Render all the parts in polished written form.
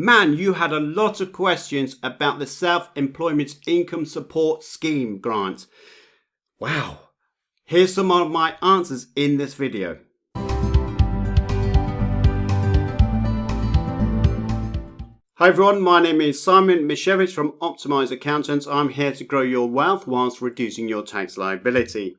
Man, you had a lot of questions about the Self-Employment Income Support Scheme grant. Wow. Here's some of my answers in this video. Hi everyone, my name is Simon Misiewicz from Optimise Accountants. I'm here to grow your wealth whilst reducing your tax liability.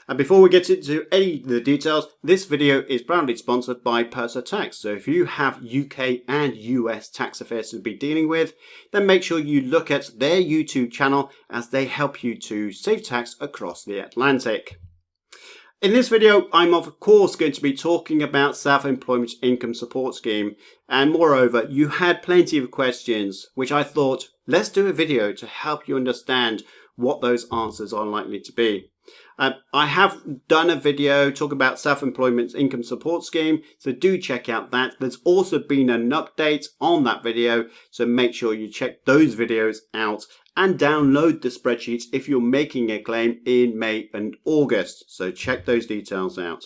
And before we get into any of the details, this video is proudly sponsored by Purser Tax. So if you have UK and US tax affairs to be dealing with, then make sure you look at their YouTube channel as they help you to save tax across the Atlantic. In this video, I'm of course going to be talking about Self-Employment Income Support Scheme, and moreover, you had plenty of questions, which I thought, let's do a video to help you understand what those answers are likely to be. I have done a video talking about Self-Employment Income Support Scheme, so do check out that. There's also been an update on that video, so make sure you check those videos out and download the spreadsheets if you're making a claim in May and August. So check those details out.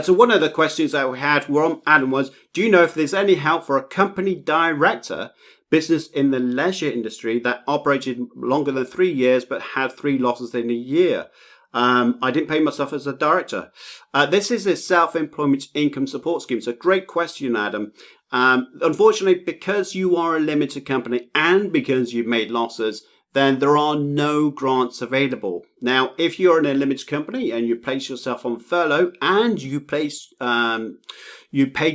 So one of the questions that we had from Adam was, do you know if there's any help for a company director, business in the leisure industry that operated longer than 3 years but had 3 losses in a year? I didn't pay myself as a director. This is a Self-Employment Income Support Scheme. It's a great question, Adam. Unfortunately, because you are a limited company and because you've made losses, then there are no grants available. Now, if you're in a limited company and you place yourself on furlough and you paid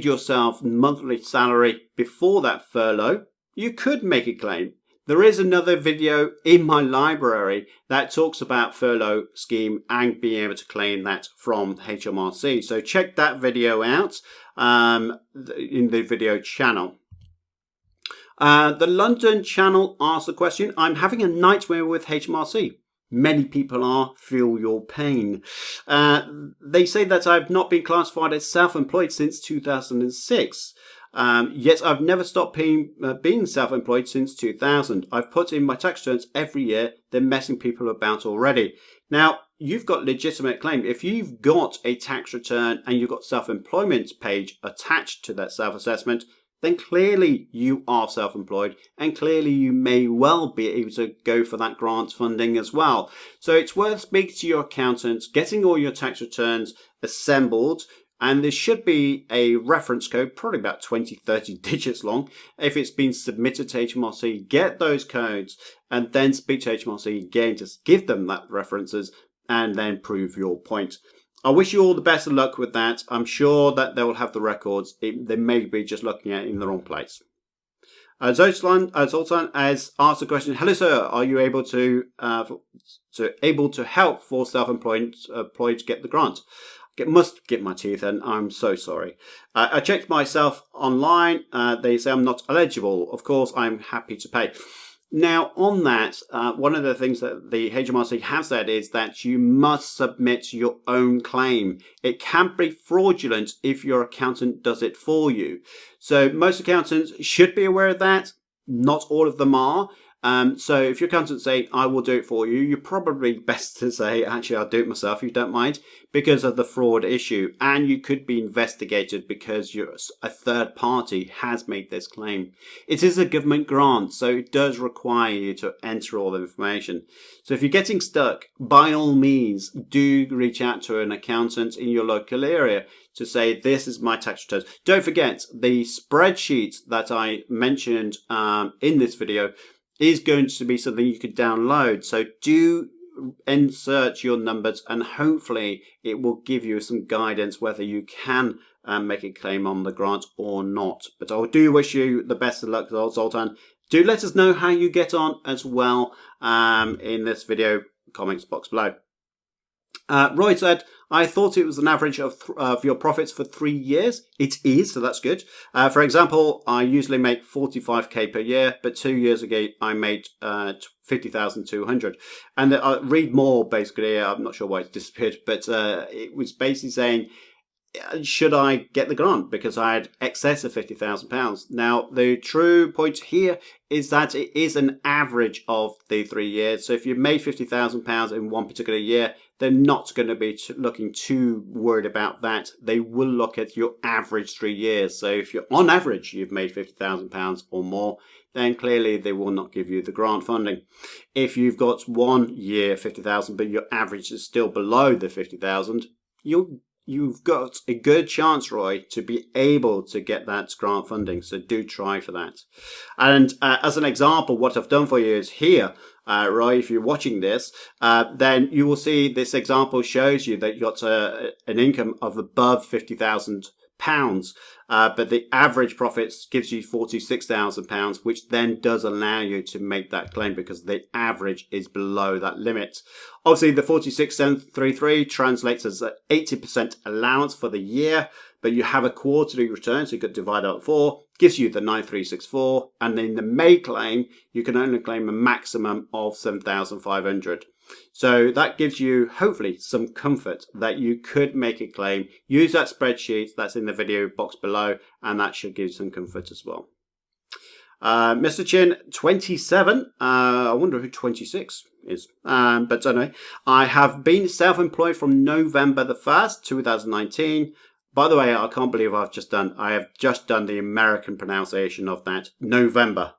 yourself monthly salary before that furlough, you could make a claim. There is another video in my library that talks about furlough scheme and being able to claim that from HMRC. So check that video out in the video channel. The London channel asked the question, I'm having a nightmare with HMRC. Many people are, feel your pain. They say that I've not been classified as self-employed since 2006. Yet I've never stopped being self-employed since 2000. I've put in my tax returns every year. They're messing people about already. Now, you've got legitimate claim. If you've got a tax return and you've got self-employment page attached to that self-assessment, then clearly you are self-employed and clearly you may well be able to go for that grant funding as well. So it's worth speaking to your accountants, getting all your tax returns assembled, and there should be a reference code, probably about 20-30 digits long. If it's been submitted to HMRC, get those codes and then speak to HMRC again to give them that references and then prove your point. I wish you all the best of luck with that. I'm sure that they will have the records. They may be just looking at it in the wrong place. Zoltan has asked a question. Hello, sir. Are you able to help for self-employed to get the grant? Must get my teeth in. I'm so sorry. I checked myself online. They say I'm not eligible. Of course, I'm happy to pay. Now, on that, one of the things that the HMRC has said is that you must submit your own claim. It can be fraudulent if your accountant does it for you. So most accountants should be aware of that. Not all of them are. So if your accountant say, I will do it for you, you're probably best to say, actually, I'll do it myself if you don't mind, because of the fraud issue. And you could be investigated because a third party has made this claim. It is a government grant, so it does require you to enter all the information. So if you're getting stuck, by all means, do reach out to an accountant in your local area to say, this is my tax returns. Don't forget, the spreadsheet that I mentioned in this video is going to be something you could download. So do insert your numbers and hopefully it will give you some guidance whether you can make a claim on the grant or not. But I do wish you the best of luck, Zoltan. Do let us know how you get on as well in this video comments box below. Roy said, I thought it was an average of your profits for 3 years. It is, so that's good. For example, I usually make 45k per year, but 2 years ago I made 50,200. And I read more basically. I'm not sure why it's disappeared, but it was basically saying, should I get the grant because I had excess of £50,000? Now, the true point here is that it is an average of the 3 years. So if you made £50,000 in one particular year, they're not going to be looking too worried about that. They will look at your average 3 years. So if you're on average, you've made £50,000 or more, then clearly they will not give you the grant funding. If you've got 1 year 50,000, but your average is still below the 50,000, you've got a good chance, Roy, to be able to get that grant funding. So do try for that. And as an example, what I've done for you is here, Roy, if you're watching this, then you will see this example shows you that you got an income of above £50,000. But the average profits gives you £46,000, which then does allow you to make that claim because the average is below that limit. Obviously, the 46,733 translates as an 80% allowance for the year, but you have a quarterly return, so you could divide out 4, gives you the 9364, and in the May claim, you can only claim a maximum of 7,500. So that gives you, hopefully, some comfort that you could make a claim. Use that spreadsheet that's in the video box below, and that should give you some comfort as well. Mr. Chin, 27. I wonder who 26 is. But anyway, I have been self-employed from November the 1st, 2019. By the way, I can't believe I have just done the American pronunciation of that, November.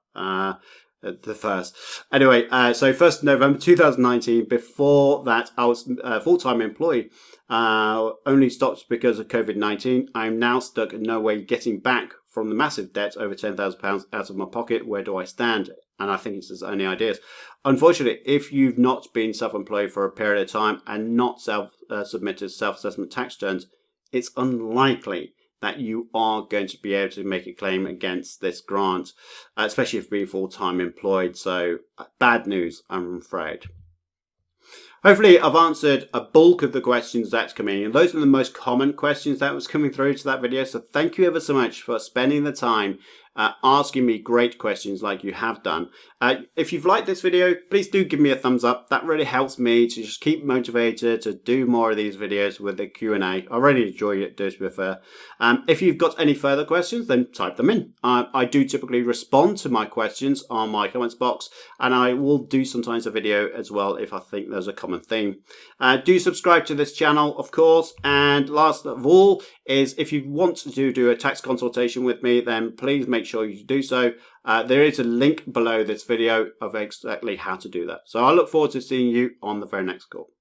The first. Anyway, so 1st November 2019, before that I was a full-time employee, only stopped because of COVID-19. I'm now stuck in no way getting back from the massive debt, over £10,000 out of my pocket. Where do I stand? And I think it's his only ideas. Unfortunately, if you've not been self-employed for a period of time and not submitted self-assessment tax returns, it's unlikely that you are going to be able to make a claim against this grant, especially if you're being full-time employed. So bad news, I'm afraid. Hopefully I've answered a bulk of the questions that's coming in. Those are the most common questions that was coming through to that video. So thank you ever so much for spending the time asking me great questions like you have done. If you've liked this video, please do give me a thumbs up. That really helps me to just keep motivated to do more of these videos with the Q&A. I really enjoy it, to be fair. If you've got any further questions, then type them in. I do typically respond to my questions on my comments box, and I will do sometimes a video as well if I think there's a common theme. Do subscribe to this channel, of course. And last of all is, if you want to do a tax consultation with me, then please make sure you do so. There is a link below this video of exactly how to do that. So I look forward to seeing you on the very next call.